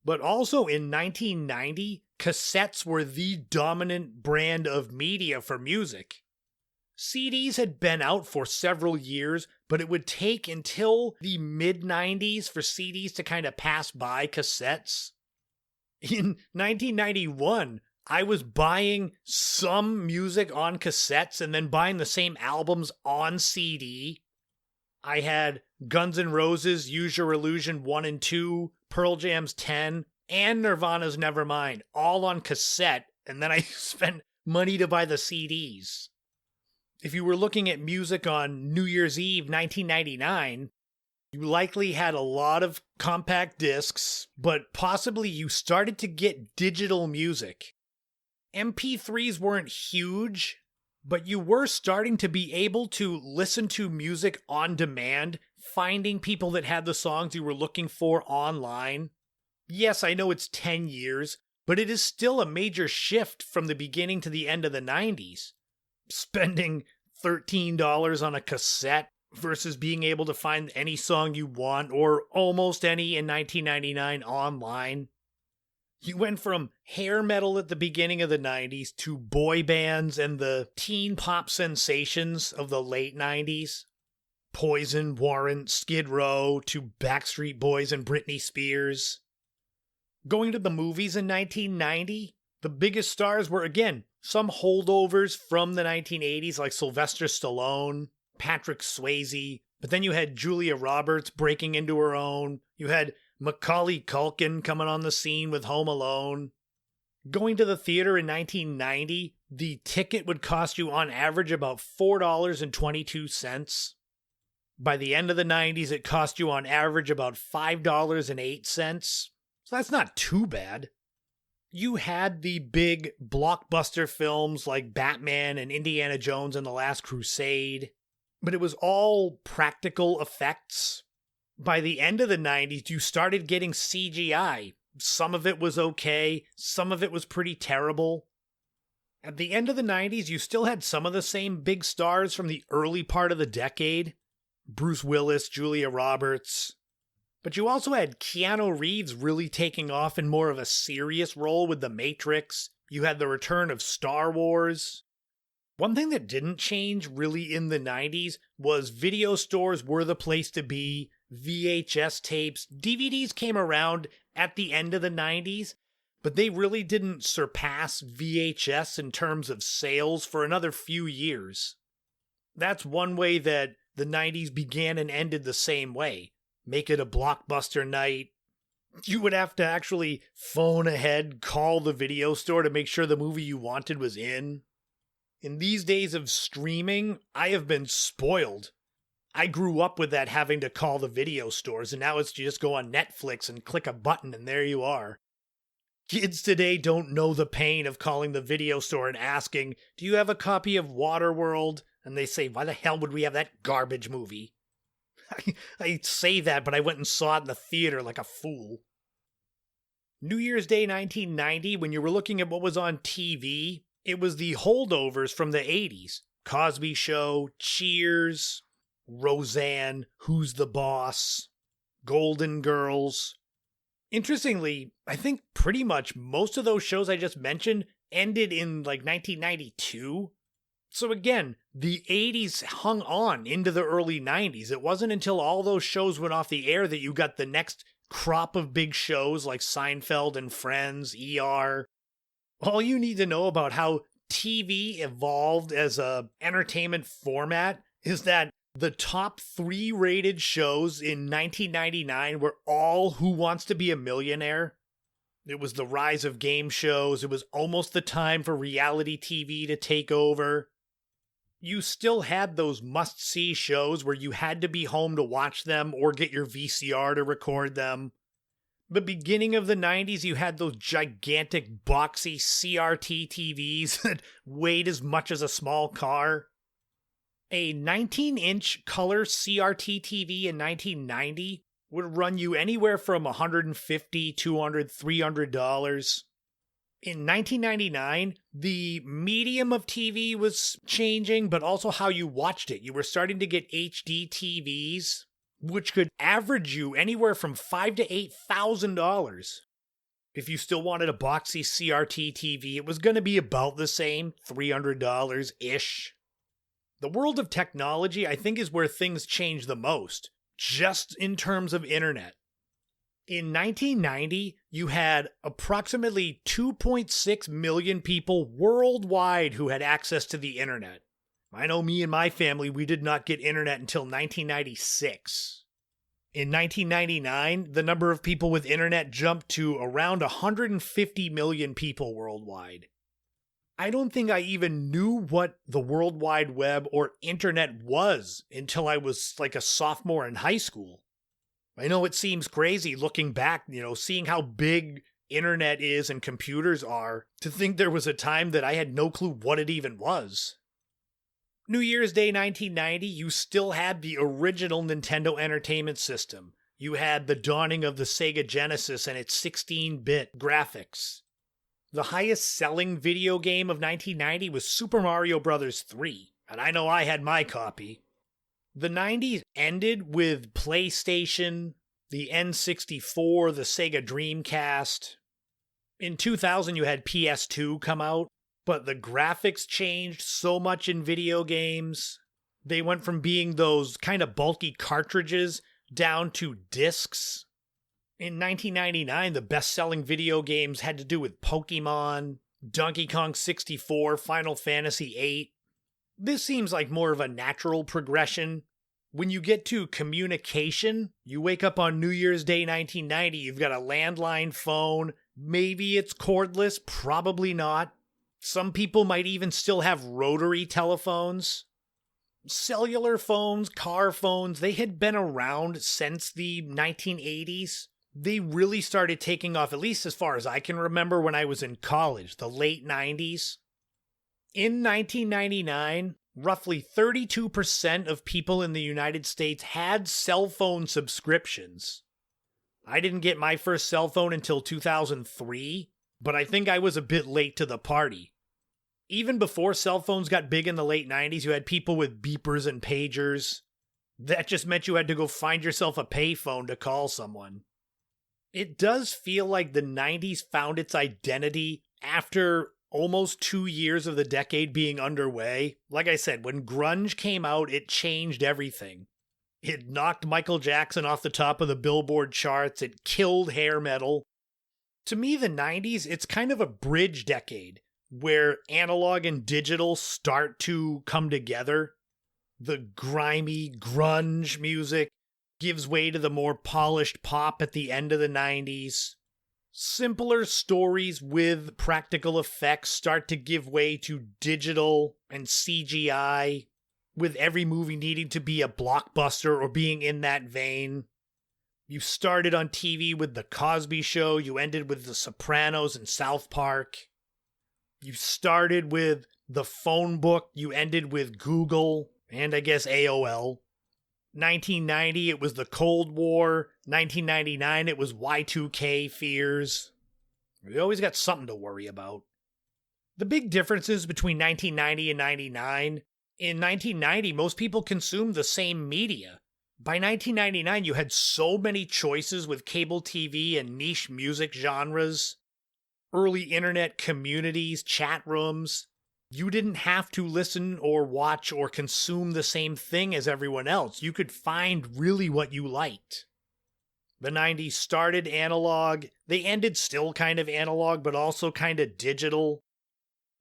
But also in 1990, cassettes were the dominant brand of media for music. CDs had been out for several years, but it would take until the mid-90s for CDs to kind of pass by cassettes. In 1991, I was buying some music on cassettes and then buying the same albums on CD. I had Guns N' Roses' Use Your Illusion 1 and 2, Pearl Jam's 10, and Nirvana's Nevermind, all on cassette, and then I spent money to buy the CDs. If you were looking at music on New Year's Eve 1999, you likely had a lot of compact discs, but possibly you started to get digital music. MP3s weren't huge, but you were starting to be able to listen to music on demand, finding people that had the songs you were looking for online. Yes, I know it's 10 years, but it is still a major shift from the beginning to the end of the 90s. Spending $13 on a cassette versus being able to find any song you want or almost any in 1999 online. You went from hair metal at the beginning of the 90s to boy bands and the teen pop sensations of the late 90s. Poison, Warrant, Skid Row to Backstreet Boys and Britney Spears. Going to the movies in 1990, the biggest stars were, again, some holdovers from the 1980s like Sylvester Stallone, Patrick Swayze, but then you had Julia Roberts breaking into her own. You had Macaulay Culkin coming on the scene with Home Alone. Going to the theater in 1990, the ticket would cost you on average about $4.22. By the end of the 90s, it cost you on average about $5.08. So that's not too bad. You had the big blockbuster films like Batman and Indiana Jones and the Last Crusade, but it was all practical effects. By the end of the 90s, you started getting CGI. Some of it was okay, some of it was pretty terrible. At the end of the 90s, you still had some of the same big stars from the early part of the decade. Bruce Willis, Julia Roberts. But you also had Keanu Reeves really taking off in more of a serious role with The Matrix. You had the return of Star Wars. One thing that didn't change really in the 90s was video stores were the place to be. VHS tapes, DVDs came around at the end of the 90s, but they really didn't surpass VHS in terms of sales for another few years. That's one way that the 90s began and ended the same way. Make it a blockbuster night. You would have to actually phone ahead, call the video store to make sure the movie you wanted was in. In these days of streaming, I have been spoiled. I grew up with that having to call the video stores, and now it's you just go on Netflix and click a button and there you are. Kids today don't know the pain of calling the video store and asking, "Do you have a copy of Waterworld?" And they say, "Why the hell would we have that garbage movie?" I say that, but I went and saw it in the theater like a fool. New Year's Day 1990, when you were looking at what was on TV, it was the holdovers from the 80s. Cosby Show, Cheers, Roseanne, Who's the Boss, Golden Girls. Interestingly, I think pretty much most of those shows I just mentioned ended in like 1992. So again, the 80s hung on into the early 90s. It wasn't until all those shows went off the air that you got the next crop of big shows like Seinfeld and Friends, ER. All you need to know about how TV evolved as a entertainment format is that the top 3 rated shows in 1999 were all Who Wants to Be a Millionaire. It was the rise of game shows. It was almost the time for reality TV to take over. You still had those must-see shows where you had to be home to watch them or get your VCR to record them. The beginning of the 90s, you had those gigantic boxy CRT TVs that weighed as much as a small car. A 19-inch color CRT TV in 1990 would run you anywhere from $150, $200, $300. In 1999, the medium of TV was changing, but also how you watched it. You were starting to get HD TVs, which could average you anywhere from $5,000 to $8,000. If you still wanted a boxy CRT TV, it was going to be about the same, $300-ish. The world of technology, I think, is where things change the most, just in terms of internet. In 1990, you had approximately 2.6 million people worldwide who had access to the internet. I know me and my family, we did not get internet until 1996. In 1999, the number of people with internet jumped to around 150 million people worldwide. I don't think I even knew what the World Wide Web or internet was until I was like a sophomore in high school. I know it seems crazy looking back, seeing how big internet is and computers are, to think there was a time that I had no clue what it even was. New Year's Day 1990, you still had the original Nintendo Entertainment System. You had the dawning of the Sega Genesis and its 16-bit graphics. The highest selling video game of 1990 was Super Mario Bros. 3, and I know I had my copy. The 90s ended with PlayStation, the N64, the Sega Dreamcast. In 2000, you had PS2 come out, but the graphics changed so much in video games. They went from being those kind of bulky cartridges down to discs. In 1999, the best-selling video games had to do with Pokemon, Donkey Kong 64, Final Fantasy VIII. This seems like more of a natural progression. When you get to communication, you wake up on New Year's Day 1990, you've got a landline phone. Maybe it's cordless, probably not. Some people might even still have rotary telephones. Cellular phones, car phones, they had been around since the 1980s. They really started taking off, at least as far as I can remember, when I was in college, the late 90s. In 1999, roughly 32% of people in the United States had cell phone subscriptions. I didn't get my first cell phone until 2003, but I think I was a bit late to the party. Even before cell phones got big in the late 90s, you had people with beepers and pagers. That just meant you had to go find yourself a payphone to call someone. It does feel like the 90s found its identity after almost 2 years of the decade being underway. Like I said, when grunge came out, it changed everything. It knocked Michael Jackson off the top of the Billboard charts. It killed hair metal. To me, the 90s, it's kind of a bridge decade where analog and digital start to come together. The grimy grunge music gives way to the more polished pop at the end of the 90s. Simpler stories with practical effects start to give way to digital and CGI, with every movie needing to be a blockbuster or being in that vein. You started on TV with The Cosby Show, you ended with The Sopranos and South Park. You started with the phone book, you ended with Google, and I guess AOL. 1990, it was the Cold War. 1999, it was Y2K fears. We always got something to worry about. The big differences between 1990 and 99, in 1990, most people consumed the same media. By 1999, you had so many choices with cable TV and niche music genres, early internet communities, chat rooms. You didn't have to listen or watch or consume the same thing as everyone else. You could find really what you liked. The 90s started analog. They ended still kind of analog, but also kind of digital.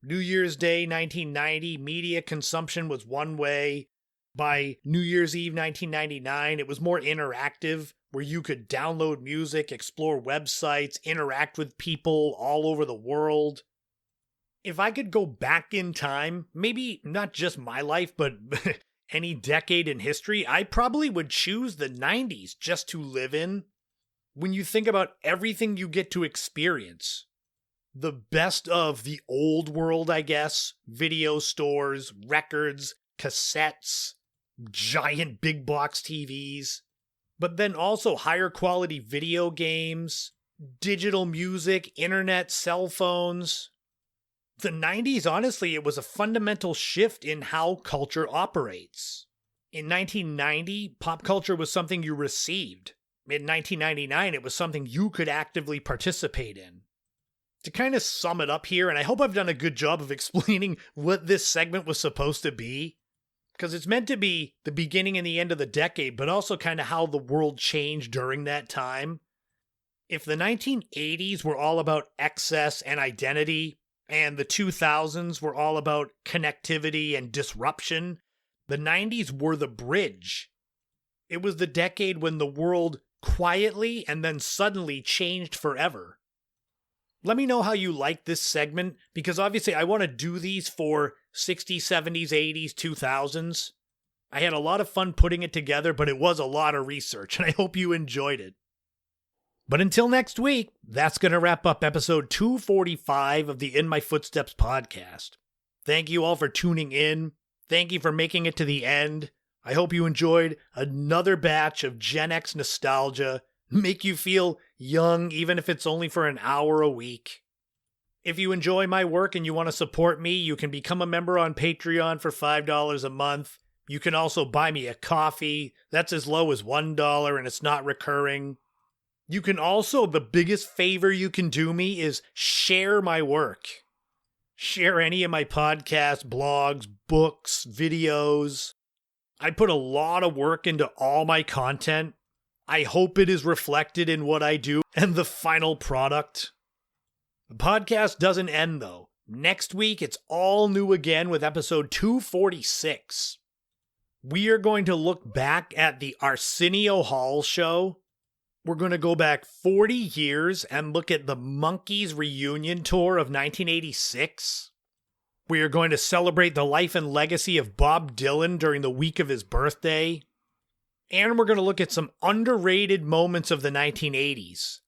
New Year's Day, 1990, media consumption was one way. By New Year's Eve, 1999, it was more interactive, where you could download music, explore websites, interact with people all over the world. If I could go back in time, maybe not just my life, but any decade in history, I probably would choose the 90s just to live in. When you think about everything you get to experience, the best of the old world, I guess, video stores, records, cassettes, giant big box TVs, but then also higher quality video games, digital music, internet, cell phones. The 90s, honestly, it was a fundamental shift in how culture operates. In 1990, pop culture was something you received. In 1999, it was something you could actively participate in. To kind of sum it up here, and I hope I've done a good job of explaining what this segment was supposed to be, because it's meant to be the beginning and the end of the decade, but also kind of how the world changed during that time. If the 1980s were all about excess and identity, and the 2000s were all about connectivity and disruption, the 90s were the bridge. It was the decade when the world quietly and then suddenly changed forever. Let me know how you like this segment, because obviously I want to do these for 60s, 70s, 80s, 2000s. I had a lot of fun putting it together, but it was a lot of research, and I hope you enjoyed it. But until next week, that's going to wrap up episode 245 of the In My Footsteps podcast. Thank you all for tuning in. Thank you for making it to the end. I hope you enjoyed another batch of GenX nostalgia. Make you feel young, even if it's only for an hour a week. If you enjoy my work and you want to support me, you can become a member on Patreon for $5 a month. You can also buy me a coffee. That's as low as $1 and it's not recurring. You can also, the biggest favor you can do me is share my work. Share any of my podcasts, blogs, books, videos. I put a lot of work into all my content. I hope it is reflected in what I do and the final product. The podcast doesn't end though. Next week, it's all new again with episode 246. We are going to look back at the Arsenio Hall show. We're going to go back 40 years and look at the Monkees reunion tour of 1986. We are going to celebrate the life and legacy of Bob Dylan during the week of his birthday. And we're going to look at some underrated moments of the 1980s.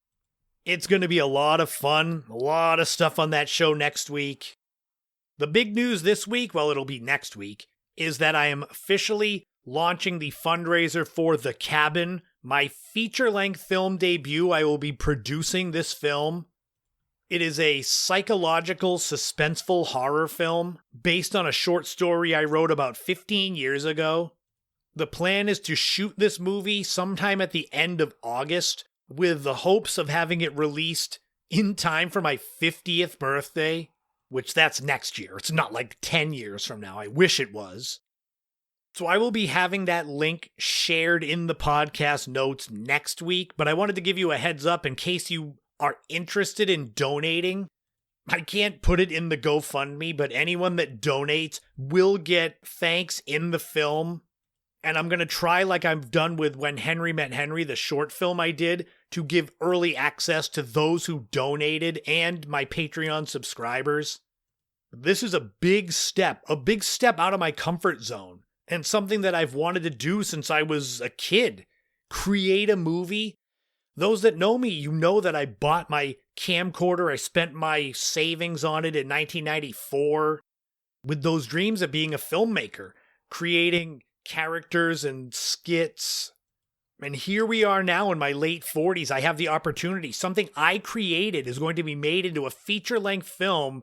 It's going to be a lot of fun, a lot of stuff on that show next week. The big news this week, well, it'll be next week, is that I am officially launching the fundraiser for The Cabin, my feature-length film debut. I will be producing this film. It is a psychological, suspenseful horror film based on a short story I wrote about 15 years ago. The plan is to shoot this movie sometime at the end of August, with the hopes of having it released in time for my 50th birthday. which that's next year. It's not like 10 years from now. I wish it was. So I will be having that link shared in the podcast notes next week, but I wanted to give you a heads up in case you are interested in donating. I can't put it in the GoFundMe, but anyone that donates will get thanks in the film. And I'm going to try, like I've done with When Henry Met Henry, the short film I did, to give early access to those who donated and my Patreon subscribers. This is a big step out of my comfort zone, and something that I've wanted to do since I was a kid. Create a movie. Those that know me, you know that I bought my camcorder. I spent my savings on it in 1994 with those dreams of being a filmmaker, creating characters and skits. And here we are now in my late 40s. I have the opportunity. Something I created is going to be made into a feature-length film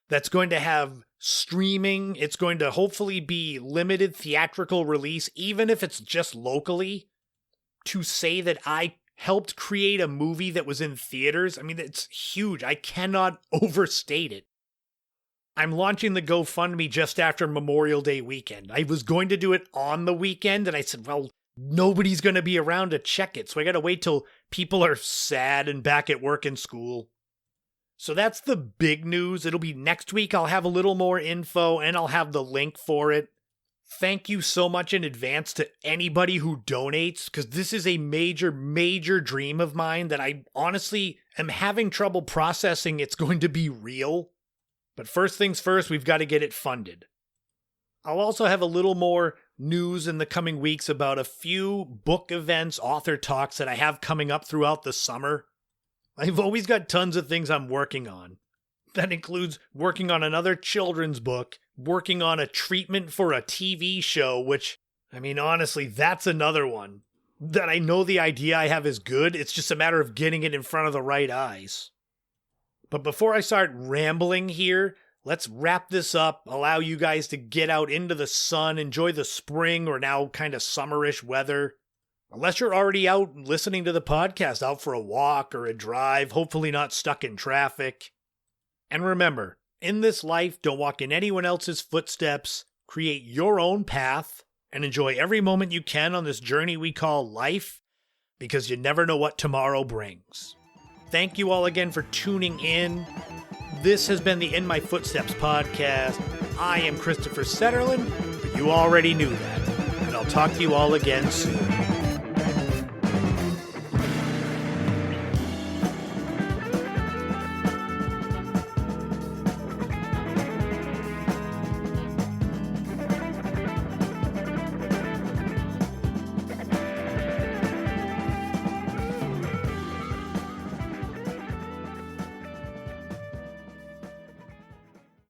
that's going to have streaming. It's going to hopefully be limited theatrical release, even if it's just locally. To say that I helped create a movie that was in theaters, I mean, it's huge. I cannot overstate it. I'm launching the GoFundMe just after Memorial Day weekend. I was going to do it on the weekend, and I said, well, nobody's going to be around to check it, so I got to wait till people are sad and back at work and school. So that's the big news. It'll be next week. I'll have a little more info, and I'll have the link for it. Thank you so much in advance to anybody who donates, because this is a major, major dream of mine that I honestly am having trouble processing it's going to be real. But first things first, we've got to get it funded. I'll also have a little more news in the coming weeks about a few book events, author talks that I have coming up throughout the summer. I've always got tons of things I'm working on. That includes working on another children's book, working on a treatment for a TV show, which, I mean, honestly, that's another one that I know the idea I have is good. It's just a matter of getting it in front of the right eyes. But before I start rambling here, let's wrap this up, allow you guys to get out into the sun, enjoy the spring or now kind of summerish weather. Unless you're already out listening to the podcast, out for a walk or a drive, hopefully not stuck in traffic. And remember, in this life, don't walk in anyone else's footsteps, create your own path, and enjoy every moment you can on this journey we call life, because you never know what tomorrow brings. Thank you all again for tuning in. This has been the In My Footsteps podcast. I am Christopher Setterlund, but you already knew that. And I'll talk to you all again soon.